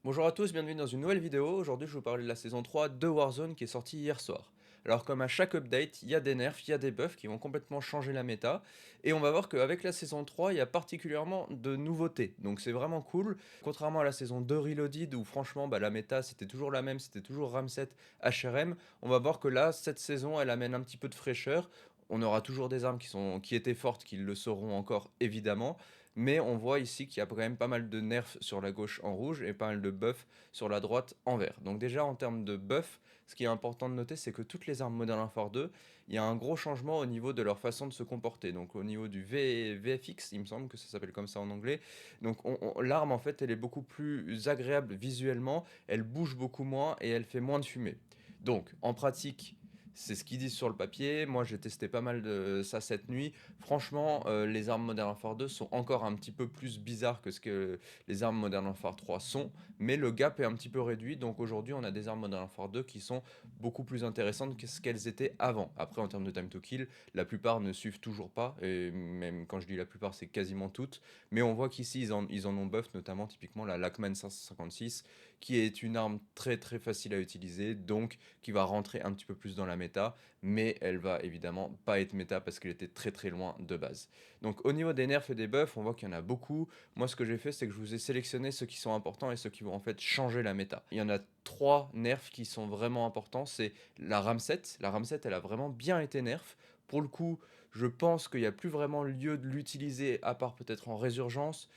Bonjour à tous, bienvenue dans une nouvelle vidéo. Aujourd'hui, je vais vous parler de la saison 3 de Warzone qui est sortie hier soir. Alors, comme à chaque update, il y a des nerfs, il y a des buffs qui vont complètement changer la méta. Et on va voir qu'avec la saison 3, il y a particulièrement de nouveautés. Donc, c'est vraiment cool. Contrairement à la saison 2 Reloaded, où franchement, la méta c'était toujours la même, c'était toujours Ramset, HRM. On va voir que là, cette saison, elle amène un petit peu de fraîcheur. On aura toujours des armes qui étaient fortes, qui le seront encore évidemment. Mais on voit ici qu'il y a quand même pas mal de nerfs sur la gauche en rouge et pas mal de buffs sur la droite en vert. Donc déjà en termes de buffs, ce qui est important de noter, c'est que toutes les armes Modern Warfare 2, il y a un gros changement au niveau de leur façon de se comporter. Donc au niveau du VFX, il me semble que ça s'appelle comme ça en anglais. Donc l'arme en fait, elle est beaucoup plus agréable visuellement, elle bouge beaucoup moins et elle fait moins de fumée. Donc en pratique, c'est ce qu'ils disent sur le papier. Moi, j'ai testé pas mal de ça cette nuit. Franchement, les armes Modern Warfare 2 sont encore un petit peu plus bizarres que ce que les armes Modern Warfare 3 sont, mais le gap est un petit peu réduit. Donc aujourd'hui, on a des armes Modern Warfare 2 qui sont beaucoup plus intéressantes que ce qu'elles étaient avant. Après, en termes de time to kill, la plupart ne suivent toujours pas, et même quand je dis la plupart, c'est quasiment toutes. Mais on voit qu'ici, ils en ont buff, notamment typiquement la Lachman 556, qui est une arme très très facile à utiliser, donc qui va rentrer un petit peu plus dans la méta, mais elle va évidemment pas être méta parce qu'elle était très très loin de base. Donc au niveau des nerfs et des buffs, on voit qu'il y en a beaucoup. Moi ce que j'ai fait, c'est que je vous ai sélectionné ceux qui sont importants et ceux qui vont en fait changer la méta. Il y en a trois nerfs qui sont vraiment importants, c'est la Ramset. La Ramset, elle a vraiment bien été nerf. Pour le coup, je pense qu'il n'y a plus vraiment lieu de l'utiliser à part peut-être en résurgence.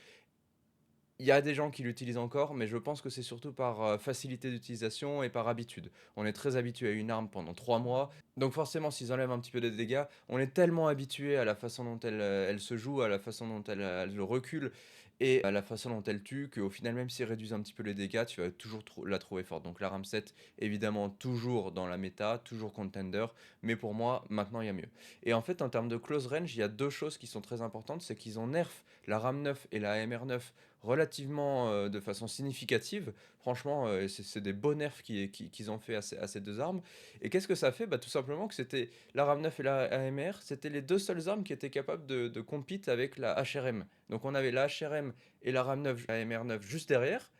Il y a des gens qui l'utilisent encore, mais je pense que c'est surtout par facilité d'utilisation et par habitude. On est très habitué à une arme pendant 3 mois, donc forcément s'ils enlèvent un petit peu de dégâts, on est tellement habitué à la façon dont elle se joue, à la façon dont elle recule, et à la façon dont elle tue, qu'au final même s'ils réduisent un petit peu les dégâts, tu vas toujours la trouver forte. Donc la Ramset, évidemment toujours dans la méta, toujours contender, mais pour moi, maintenant il y a mieux. Et en fait, en termes de close range, il y a deux choses qui sont très importantes, c'est qu'ils ont nerf la RAM 9 et la AMR 9 relativement de façon significative. Franchement, c'est des beaux nerfs qu'ils ont fait à ces deux armes. Et qu'est-ce que ça fait? Tout simplement que c'était la RAM 9 et la AMR, c'était les deux seules armes qui étaient capables de compete avec la HRM. Donc on avait la HRM et la RAM 9, la AMR 9 juste derrière.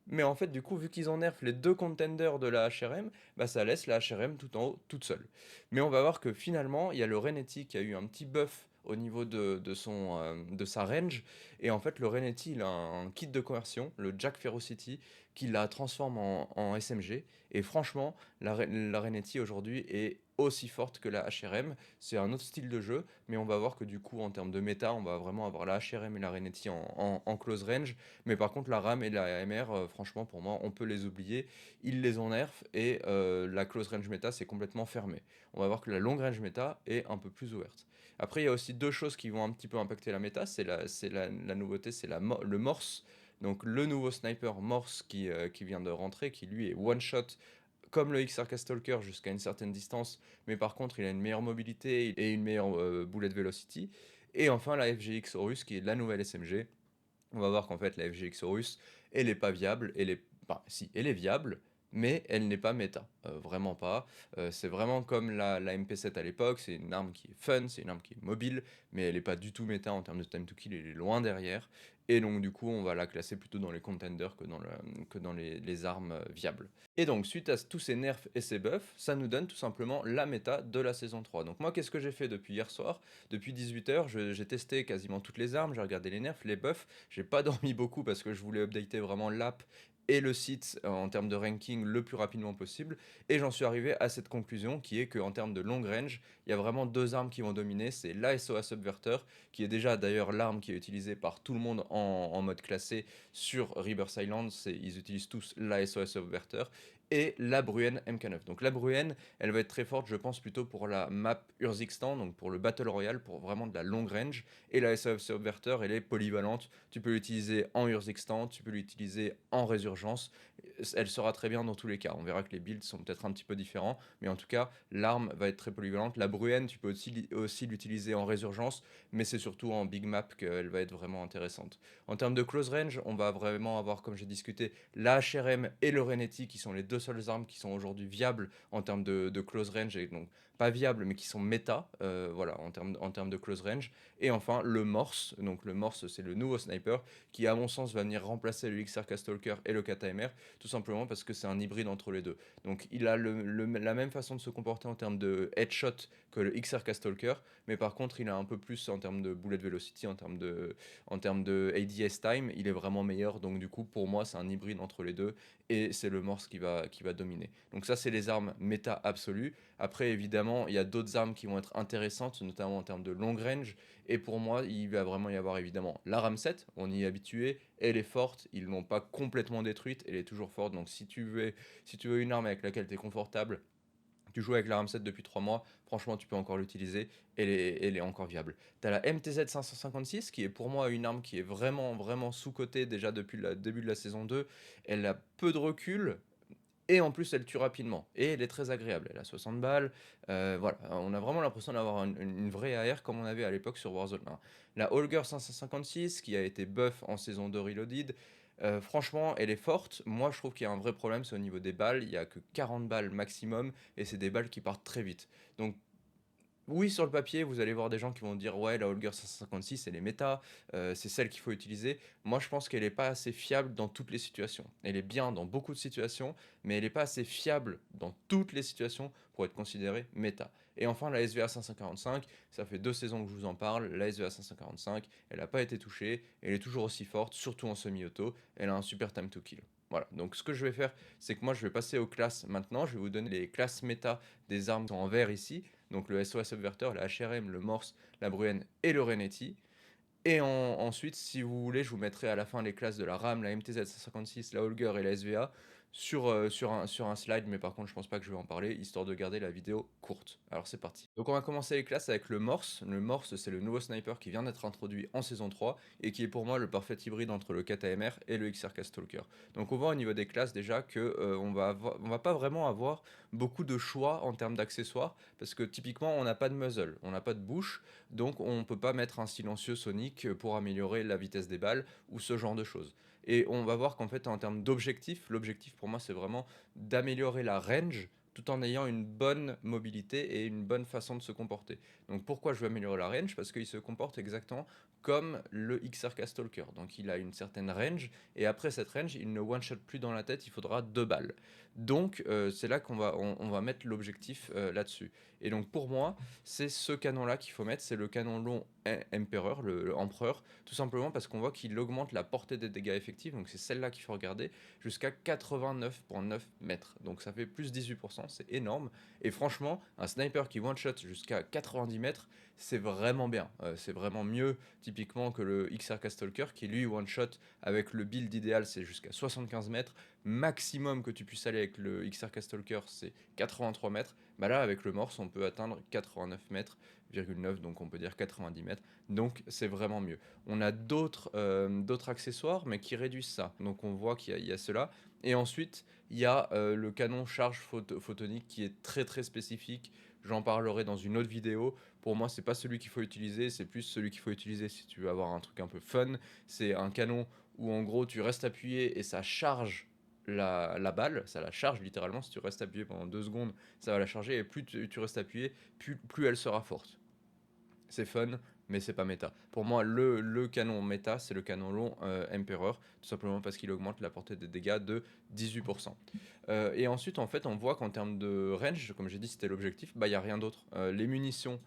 Mais en fait, du coup, vu qu'ils ont nerf les deux contenders de la HRM, ça laisse la HRM tout en haut, toute seule. Mais on va voir que finalement, il y a le Renetti qui a eu un petit buff au niveau de sa range. Et en fait, le Renetti, il a un kit de conversion, le Jack Ferocity, qui la transforme en SMG. Et franchement, la Renetti aujourd'hui est aussi forte que la HRM. C'est un autre style de jeu, mais on va voir que du coup, en termes de méta, on va vraiment avoir la HRM et la Renetti en close range. Mais par contre, la RAM et la AMR, franchement, pour moi, on peut les oublier. Ils les ont nerf et la close range méta, c'est complètement fermé. On va voir que la long range méta est un peu plus ouverte. Après, il y a aussi deux choses qui vont un petit peu impacter la méta. C'est la nouveauté, c'est le Morse. Donc le nouveau sniper Morse qui vient de rentrer, qui lui est one shot comme le XRK Stalker jusqu'à une certaine distance, mais par contre il a une meilleure mobilité et une meilleure bullet velocity. Et enfin la FGX Horus qui est la nouvelle SMG. On va voir qu'en fait la FGX Horus, elle est pas viable, si, elle est viable, mais elle n'est pas méta, vraiment pas. C'est vraiment comme la MP7 à l'époque, c'est une arme qui est fun, c'est une arme qui est mobile, mais elle n'est pas du tout méta en termes de time to kill, elle est loin derrière. Et donc du coup, on va la classer plutôt dans les contenders que dans les armes viables. Et donc, suite à tous ces nerfs et ces buffs, ça nous donne tout simplement la méta de la saison 3. Donc moi, qu'est-ce que j'ai fait depuis hier soir? Depuis 18 h, j'ai testé quasiment toutes les armes, j'ai regardé les nerfs, les buffs. J'ai pas dormi beaucoup parce que je voulais updater vraiment l'app et le site en termes de ranking le plus rapidement possible. Et j'en suis arrivé à cette conclusion qui est qu'en termes de long range, il y a vraiment deux armes qui vont dominer. C'est l'ASOA Subverter, qui est déjà d'ailleurs l'arme qui est utilisée par tout le monde en mode classé sur Rebirth Island. Ils utilisent tous l'ASOA Subverter. Et la Bruen MK9. Donc la Bruen, elle va être très forte, je pense, plutôt pour la map Urzikstan, donc pour le Battle Royale, pour vraiment de la long range. Et la SAF Subverter, elle est polyvalente. Tu peux l'utiliser en Urzikstan, tu peux l'utiliser en résurgence. Elle sera très bien dans tous les cas. On verra que les builds sont peut-être un petit peu différents, mais en tout cas, l'arme va être très polyvalente. La Bruen, tu peux aussi l'utiliser en résurgence, mais c'est surtout en big map qu'elle va être vraiment intéressante. En termes de close range, on va vraiment avoir, comme j'ai discuté, la HRM et le Renetti, qui sont les deux seules armes qui sont aujourd'hui viables en termes de close range, et donc pas viables, mais qui sont méta, voilà, en termes de close range. Et enfin, le Morse. Donc le Morse, c'est le nouveau sniper qui, à mon sens, va venir remplacer le XRK Stalker et le KTMR, tout simplement parce que c'est un hybride entre les deux. Donc il a la même façon de se comporter en termes de headshot que le XRK Stalker, mais par contre, il a un peu plus en termes de bullet velocity, en termes de ADS time, il est vraiment meilleur. Donc du coup, pour moi, c'est un hybride entre les deux et c'est le Morse qui va dominer. Donc ça, c'est les armes méta absolues. Après, évidemment, il y a d'autres armes qui vont être intéressantes, notamment en termes de long range. Et pour moi, il va vraiment y avoir évidemment la RAM 7, on y est habitué, elle est forte, ils l'ont pas complètement détruite, elle est toujours forte. Donc si tu veux une arme avec laquelle tu es confortable, tu joues avec la RAM 7 depuis 3 mois, franchement, tu peux encore l'utiliser, elle est encore viable. Tu as la MTZ 556, qui est pour moi une arme qui est vraiment, vraiment sous-cotée déjà depuis le début de la saison 2. Elle a peu de recul, et en plus, elle tue rapidement. Et elle est très agréable. Elle a 60 balles. Voilà, on a vraiment l'impression d'avoir une vraie AR comme on avait à l'époque sur Warzone 1. La Holger 556, qui a été buff en saison 2 Reloaded, franchement, elle est forte. Moi, je trouve qu'il y a un vrai problème, c'est au niveau des balles. Il n'y a que 40 balles maximum, et c'est des balles qui partent très vite. Donc, oui, sur le papier, vous allez voir des gens qui vont dire ouais, la Holger 556, elle est méta, c'est celle qu'il faut utiliser. Moi, je pense qu'elle n'est pas assez fiable dans toutes les situations. Elle est bien dans beaucoup de situations, mais elle n'est pas assez fiable dans toutes les situations pour être considérée méta. Et enfin, la SVA 545, ça fait 2 saisons que je vous en parle. La SVA 545, elle n'a pas été touchée, elle est toujours aussi forte, surtout en semi-auto. Elle a un super time to kill. Voilà, donc ce que je vais faire, c'est que moi je vais passer aux classes maintenant. Je vais vous donner les classes méta des armes qui sont en vert ici. Donc le SOS Subverter, la HRM, le Morse, la Bruen et le Renetti. Et ensuite, si vous voulez, je vous mettrai à la fin les classes de la RAM, la MTZ 156, la Holger et la SVA sur un slide, mais par contre, je pense pas que je vais en parler, histoire de garder la vidéo courte. Alors c'est parti. Donc on va commencer les classes avec le Morse. Le Morse, c'est le nouveau sniper qui vient d'être introduit en saison 3 et qui est pour moi le parfait hybride entre le KTMR et le XRK Stalker. Donc on voit au niveau des classes déjà que on va pas vraiment avoir beaucoup de choix en termes d'accessoires parce que typiquement on n'a pas de muzzle, on n'a pas de bouche, donc on ne peut pas mettre un silencieux sonique pour améliorer la vitesse des balles ou ce genre de choses. Et on va voir qu'en fait en termes d'objectif, l'objectif pour moi c'est vraiment d'améliorer la range tout en ayant une bonne mobilité et une bonne façon de se comporter. Donc pourquoi je veux améliorer la range? Parce qu'il se comporte exactement comme le XRK Stalker. Donc il a une certaine range et après cette range il ne one-shot plus dans la tête, il faudra 2 balles. Donc c'est là qu'on va mettre l'objectif là-dessus. Et donc pour moi, c'est ce canon-là qu'il faut mettre, c'est le canon long Emperor, le Empereur, tout simplement parce qu'on voit qu'il augmente la portée des dégâts effectifs, donc c'est celle-là qu'il faut regarder, jusqu'à 89,9 mètres. Donc ça fait plus 18%, c'est énorme. Et franchement, un sniper qui one-shot jusqu'à 90 mètres, c'est vraiment bien. C'est vraiment mieux typiquement que le XRK Stalker qui lui one-shot avec le build idéal, c'est jusqu'à 75 mètres. Maximum que tu puisses aller avec le XRK Stalker, c'est 83 mètres. Bah là, avec le Morse, on peut atteindre 89 mètres, 9, donc on peut dire 90 mètres. Donc c'est vraiment mieux. On a d'autres accessoires, mais qui réduisent ça. Donc on voit qu'il y a cela. Et ensuite, il y a le canon charge photonique qui est très très spécifique. J'en parlerai dans une autre vidéo. Pour moi, c'est pas celui qu'il faut utiliser, c'est plus celui qu'il faut utiliser si tu veux avoir un truc un peu fun. C'est un canon où en gros tu restes appuyé et ça charge la balle, ça la charge littéralement. Si tu restes appuyé pendant 2 secondes, ça va la charger et plus tu restes appuyé, plus elle sera forte. C'est fun, mais c'est pas méta. Pour moi, le canon méta, c'est le canon long Emperor, tout simplement parce qu'il augmente la portée des dégâts de 18%. Et ensuite, en fait, on voit qu'en termes de range, comme j'ai dit, c'était l'objectif, bah il y a rien d'autre. Les munitions,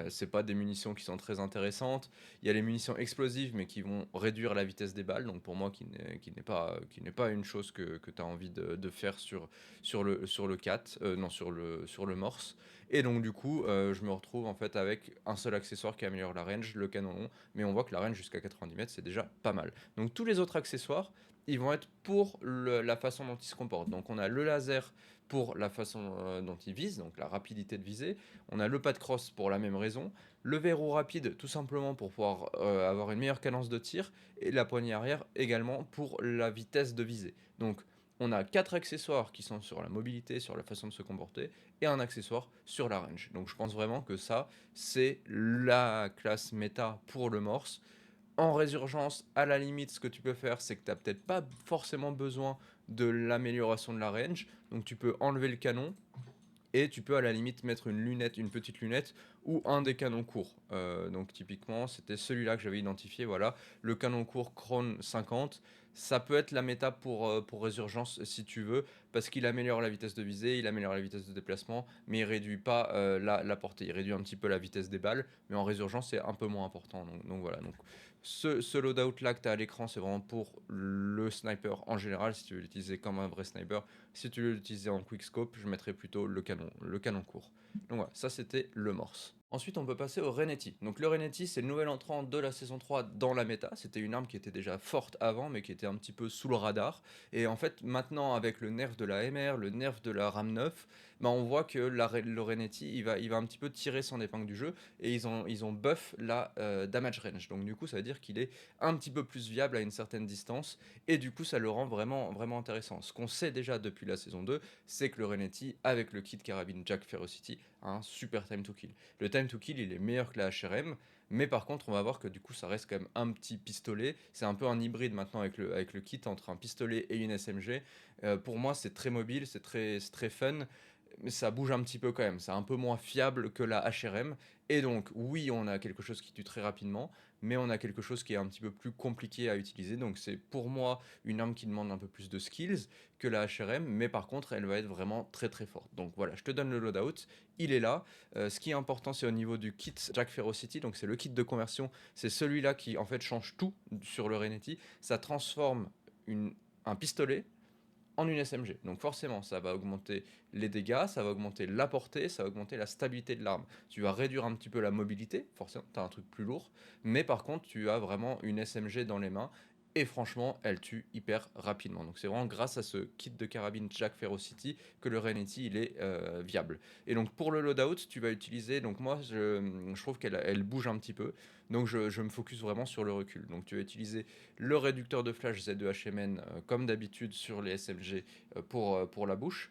c'est pas des munitions qui sont très intéressantes. Il y a les munitions explosives, mais qui vont réduire la vitesse des balles. Donc pour moi, qui n'est pas une chose que tu as envie de faire sur le 4, non, sur le Morse. Et donc du coup, je me retrouve en fait avec un seul accessoire qui améliore la range, le canon long. Mais on voit que la range jusqu'à 90 mètres, c'est déjà pas mal. Donc tous les autres accessoires, ils vont être pour la façon dont ils se comportent. Donc on a le laser pour la façon dont il vise, donc la rapidité de visée. On a le pas de crosse pour la même raison, le verrou rapide tout simplement pour pouvoir avoir une meilleure cadence de tir, et la poignée arrière également pour la vitesse de visée. Donc on a 4 accessoires qui sont sur la mobilité, sur la façon de se comporter, et un accessoire sur la range. Donc je pense vraiment que ça, c'est la classe méta pour le Morse. En résurgence, à la limite, ce que tu peux faire, c'est que tu n'as peut-être pas forcément besoin de l'amélioration de la range, donc tu peux enlever le canon Et tu peux à la limite mettre une lunette, une petite lunette ou un des canons courts. Donc typiquement, c'était celui-là que j'avais identifié, voilà, le canon court Krone 50. Ça peut être la méta pour Résurgence si tu veux, parce qu'il améliore la vitesse de visée, il améliore la vitesse de déplacement, mais il réduit pas la portée, il réduit un petit peu la vitesse des balles, mais en Résurgence c'est un peu moins important. Donc voilà, donc ce loadout là que tu as à l'écran, c'est vraiment pour le sniper en général, si tu veux l'utiliser comme un vrai sniper. Si tu veux l'utiliser en quickscope, je mettrais plutôt le canon court. Donc voilà, ça c'était le Morse. Ensuite, on peut passer au Renetti. Donc le Renetti, c'est le nouvel entrant de la saison 3 dans la méta. C'était une arme qui était déjà forte avant, mais qui était un petit peu sous le radar. Et en fait, maintenant, avec le nerf de la MR, le nerf de la RAM 9, bah, on voit que le Renetti, il va un petit peu tirer son épingle du jeu. Et ils ont buff la damage range. Donc du coup, ça veut dire qu'il est un petit peu plus viable à une certaine distance. Et du coup, ça le rend vraiment, vraiment intéressant. Ce qu'on sait déjà depuis la saison 2, c'est que le Renetti, avec le kit carabine Jack Ferocity, a un super time to kill. Le time to kill, il est meilleur que la HRM, mais par contre, on va voir que du coup, ça reste quand même un petit pistolet. C'est un peu un hybride maintenant avec le kit entre un pistolet et une SMG. Pour moi, c'est très mobile, c'est très fun, mais ça bouge un petit peu quand même. C'est un peu moins fiable que la HRM. Et donc, oui, on a quelque chose qui tue très rapidement, mais on a quelque chose qui est un petit peu plus compliqué à utiliser. Donc, c'est pour moi une arme qui demande un peu plus de skills que la HRM, mais par contre, elle va être vraiment très très forte. Donc voilà, je te donne le loadout, il est là. Ce qui est important, c'est au niveau du kit Jack Ferocity, donc c'est le kit de conversion. C'est celui-là qui en fait change tout sur le Renetti. Ça transforme un pistolet en une SMG. Donc forcément, ça va augmenter les dégâts, ça va augmenter la portée, ça va augmenter la stabilité de l'arme. Tu vas réduire un petit peu la mobilité, forcément, tu as un truc plus lourd, mais par contre, tu as vraiment une SMG dans les mains. Et franchement, elle tue hyper rapidement. Donc c'est vraiment grâce à ce kit de carabine Jack Ferocity que le Renetti il est viable. Et donc pour le loadout, tu vas utiliser, donc moi je trouve qu'elle bouge un petit peu, donc je me focus vraiment sur le recul. Donc tu vas utiliser le réducteur de flash Z2HMN comme d'habitude sur les SMG pour la bouche.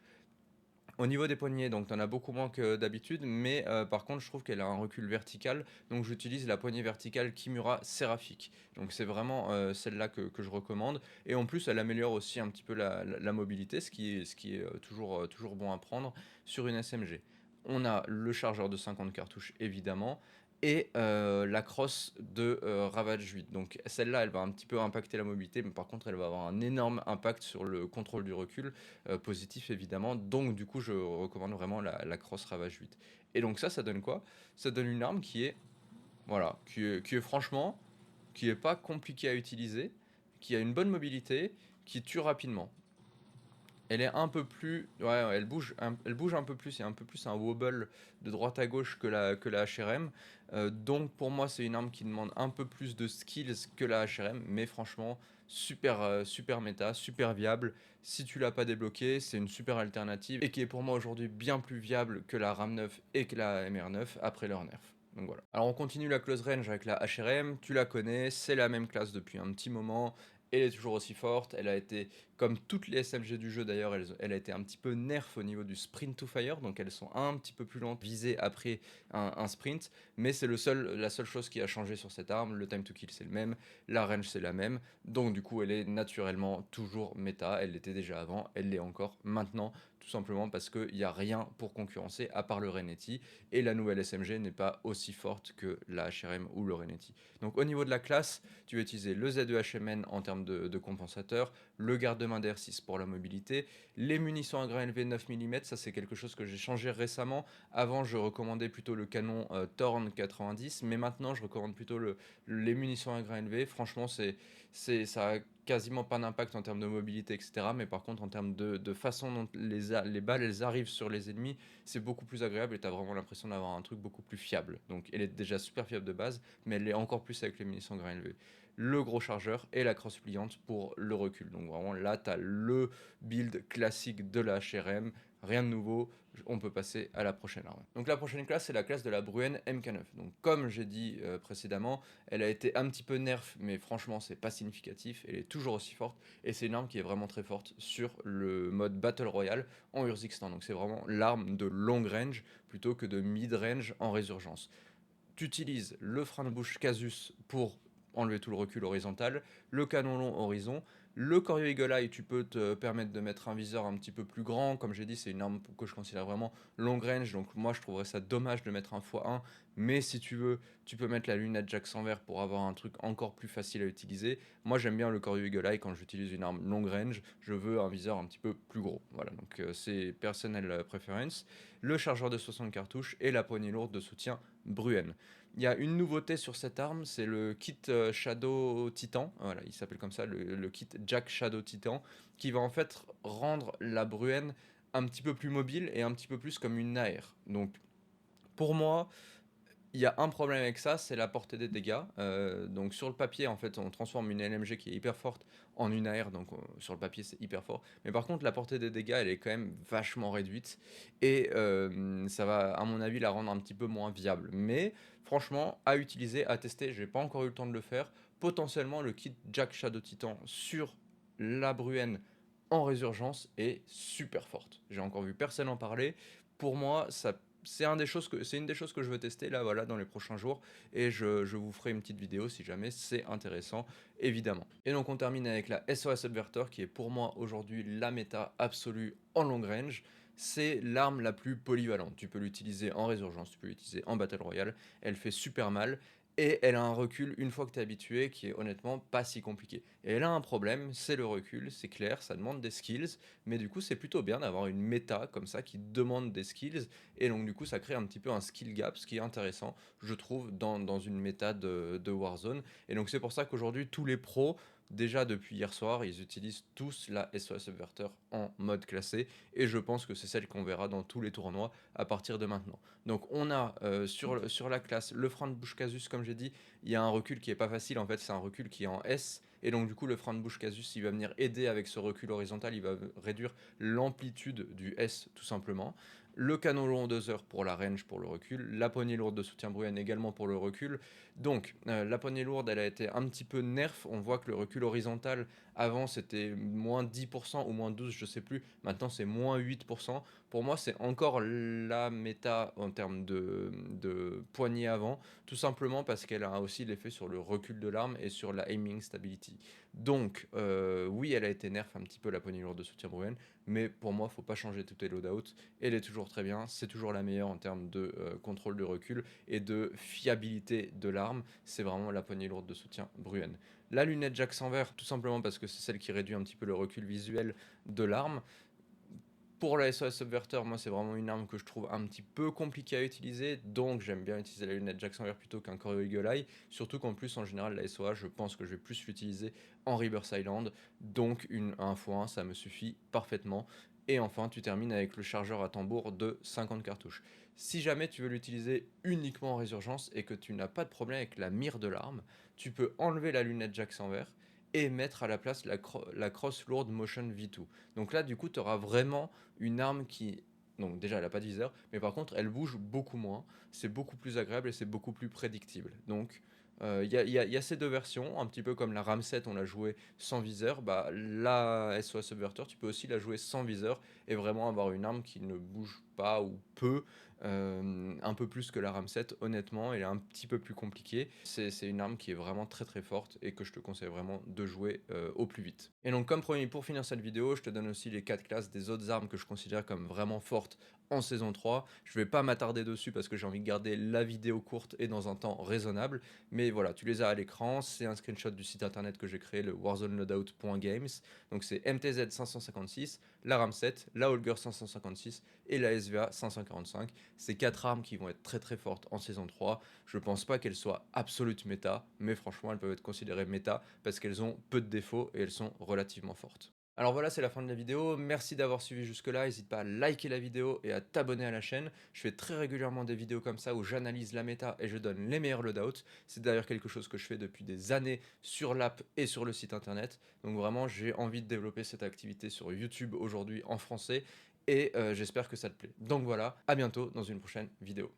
Au niveau des poignets, donc tu en as beaucoup moins que d'habitude, mais par contre je trouve qu'elle a un recul vertical, donc j'utilise la poignée verticale Kimura Seraphic. Donc c'est vraiment celle-là que je recommande, et en plus elle améliore aussi un petit peu la mobilité, ce qui est toujours bon à prendre sur une SMG. On a le chargeur de 50 cartouches évidemment, et la crosse de Ravage 8. Donc celle-là, elle va un petit peu impacter la mobilité, mais par contre, elle va avoir un énorme impact sur le contrôle du recul, positif évidemment. Donc du coup, je recommande vraiment la crosse Ravage 8. Et donc ça donne quoi? Ça donne une arme qui est, voilà, qui est franchement, qui est pas compliquée à utiliser, qui a une bonne mobilité, qui tue rapidement. Elle est un peu plus. Ouais, ouais, elle bouge un peu plus. Il y a un peu plus un wobble de droite à gauche que la HRM. Donc pour moi, c'est une arme qui demande un peu plus de skills que la HRM. Mais franchement, super méta, super viable. Si tu l'as pas débloqué, c'est une super alternative. Et qui est pour moi aujourd'hui bien plus viable que la RAM 9 et que la MR9 après leur nerf. Donc voilà. Alors on continue la close range avec la HRM. Tu la connais, c'est la même classe depuis un petit moment. Elle est toujours aussi forte. Elle a été, comme toutes les SMG du jeu d'ailleurs, elle a été un petit peu nerf au niveau du sprint to fire, donc elles sont un petit peu plus lentes visées après un sprint, mais c'est la seule chose qui a changé sur cette arme. Le time to kill c'est le même, la range c'est la même, donc du coup elle est naturellement toujours méta. Elle l'était déjà avant, elle l'est encore maintenant, tout simplement parce qu'il n'y a rien pour concurrencer à part le Renetti, et la nouvelle SMG n'est pas aussi forte que la HRM ou le Renetti. Donc au niveau de la classe, tu vas utiliser le Z2HMN en termes de compensateur, le garde-main DR6 pour la mobilité, les munitions à grain élevé 9 mm, ça c'est quelque chose que j'ai changé récemment. Avant je recommandais plutôt le canon Thorn 90, mais maintenant je recommande plutôt les munitions à grain élevé. Franchement ça a quasiment pas d'impact en termes de mobilité, etc. Mais par contre en termes de façon dont les balles elles arrivent sur les ennemis, c'est beaucoup plus agréable et tu as vraiment l'impression d'avoir un truc beaucoup plus fiable. Donc elle est déjà super fiable de base, mais elle l'est encore plus avec les munitions à grain élevé. Le gros chargeur et la crosse pliante pour le recul. Donc vraiment là, tu as le build classique de la HRM, rien de nouveau, on peut passer à la prochaine arme. Donc la prochaine classe, c'est la classe de la Bruen MK9. Donc comme j'ai dit précédemment, elle a été un petit peu nerf, mais franchement, c'est pas significatif, elle est toujours aussi forte, et c'est une arme qui est vraiment très forte sur le mode Battle Royale en Urzikstan. Donc c'est vraiment l'arme de long range plutôt que de mid range en résurgence. Tu utilises le frein de bouche Casus pour enlever tout le recul horizontal, le canon long horizon, Le Koryo Eagle Eye, tu peux te permettre de mettre un viseur un petit peu plus grand. Comme j'ai dit, c'est une arme que je considère vraiment long range. Donc moi, je trouverais ça dommage de mettre un x1. Mais si tu veux, tu peux mettre la lunette Jack sans verre pour avoir un truc encore plus facile à utiliser. Moi, j'aime bien le Koryo Eagle Eye quand j'utilise une arme long range. Je veux un viseur un petit peu plus gros. Voilà, donc c'est personnel preference. Le chargeur de 60 cartouches et la poignée lourde de soutien Bruen. Il y a une nouveauté sur cette arme, c'est le kit Shadow Titan, voilà, il s'appelle comme ça, le kit Jack Shadow Titan, qui va en fait rendre la Bruen un petit peu plus mobile et un petit peu plus comme une AR. Donc pour moi, il y a un problème avec ça, c'est la portée des dégâts. Donc sur le papier, en fait, on transforme une LMG qui est hyper forte en une AR, donc sur le papier c'est hyper fort. Mais par contre, la portée des dégâts, elle est quand même vachement réduite et ça va, à mon avis, la rendre un petit peu moins viable. Mais franchement, à utiliser, à tester, j'ai pas encore eu le temps de le faire. Potentiellement, le kit Jack Shadow Titan sur la Bruen en résurgence est super forte. J'ai encore vu personne en parler. Pour moi, ça c'est une des choses que je veux tester là, voilà, dans les prochains jours. Et je vous ferai une petite vidéo si jamais c'est intéressant, évidemment. Et donc on termine avec la SOS Subverter qui est pour moi aujourd'hui la méta absolue en long range. C'est l'arme la plus polyvalente. Tu peux l'utiliser en résurgence, tu peux l'utiliser en Battle Royale. Elle fait super mal. Et elle a un recul, une fois que tu es habitué, qui est honnêtement pas si compliqué. Et elle a un problème, c'est le recul, c'est clair, ça demande des skills, mais du coup c'est plutôt bien d'avoir une méta comme ça qui demande des skills, et donc du coup ça crée un petit peu un skill gap, ce qui est intéressant, je trouve, dans une méta de Warzone. Et donc c'est pour ça qu'aujourd'hui tous les pros, déjà depuis hier soir, ils utilisent tous la SOS Subverter en mode classé, et je pense que c'est celle qu'on verra dans tous les tournois à partir de maintenant. Donc on a sur la classe le frein de bouche Casus, comme j'ai dit, il y a un recul qui est pas facile, en fait c'est un recul qui est en S, et donc du coup le frein de bouche Casus il va venir aider avec ce recul horizontal, il va réduire l'amplitude du S tout simplement. Le canon long 2 heures pour la range, pour le recul, la poignée lourde de soutien Bruen également pour le recul. Donc la poignée lourde elle a été un petit peu nerf, on voit que le recul horizontal avant c'était moins 10% ou moins 12 je sais plus, maintenant c'est moins 8%. Pour moi c'est encore la méta en termes de poignée avant, tout simplement parce qu'elle a aussi l'effet sur le recul de l'arme et sur la aiming stability. Donc oui elle a été nerf un petit peu la poignée lourde de soutien Bruen, mais pour moi faut pas changer toutes les loadouts, elle est toujours très bien, c'est toujours la meilleure en termes de contrôle de recul et de fiabilité de l'arme, c'est vraiment la poignée lourde de soutien Bruen. La lunette Jack sans verre, tout simplement parce que c'est celle qui réduit un petit peu le recul visuel de l'arme. Pour la SOS Subverter, moi c'est vraiment une arme que je trouve un petit peu compliquée à utiliser, donc j'aime bien utiliser la lunette Jack sans verre plutôt qu'un Choreo Eagle Eye, surtout qu'en plus en général la SOA je pense que je vais plus l'utiliser en Reverse Island, donc un x1 ça me suffit parfaitement. Et enfin tu termines avec le chargeur à tambour de 50 cartouches. Si jamais tu veux l'utiliser uniquement en résurgence et que tu n'as pas de problème avec la mire de l'arme, tu peux enlever la lunette Jack sans verre et mettre à la place la Cross Lourde Motion V2. Donc là du coup tu auras vraiment une arme qui, donc déjà elle a pas de viseur, mais par contre elle bouge beaucoup moins, c'est beaucoup plus agréable et c'est beaucoup plus prédictible. Donc il y a ces deux versions, un petit peu comme la RAM7 on l'a joué sans viseur, bah la SOS Subverter tu peux aussi la jouer sans viseur et vraiment avoir une arme qui ne bouge pas ou peu, un peu plus que la RAM7 honnêtement, elle est un petit peu plus compliquée. C'est une arme qui est vraiment très très forte et que je te conseille vraiment de jouer au plus vite. Et donc comme promis pour finir cette vidéo, je te donne aussi les 4 classes des autres armes que je considère comme vraiment fortes en saison 3. Je vais pas m'attarder dessus parce que j'ai envie de garder la vidéo courte et dans un temps raisonnable, mais voilà, tu les as à l'écran, c'est un screenshot du site internet que j'ai créé, le warzoneloadout.games. Donc c'est MTZ 556, la RAM7, la Holger 556 et la SVA 545. Ces 4 armes qui vont être très très fortes en saison 3. Je pense pas qu'elles soient absolutes méta, mais franchement elles peuvent être considérées méta parce qu'elles ont peu de défauts et elles sont relativement fortes. Alors voilà, c'est la fin de la vidéo. Merci d'avoir suivi jusque-là. N'hésite pas à liker la vidéo et à t'abonner à la chaîne. Je fais très régulièrement des vidéos comme ça où j'analyse la méta et je donne les meilleurs loadouts. C'est d'ailleurs quelque chose que je fais depuis des années sur l'app et sur le site internet. Donc vraiment, j'ai envie de développer cette activité sur YouTube aujourd'hui en français et j'espère que ça te plaît. Donc voilà, à bientôt dans une prochaine vidéo.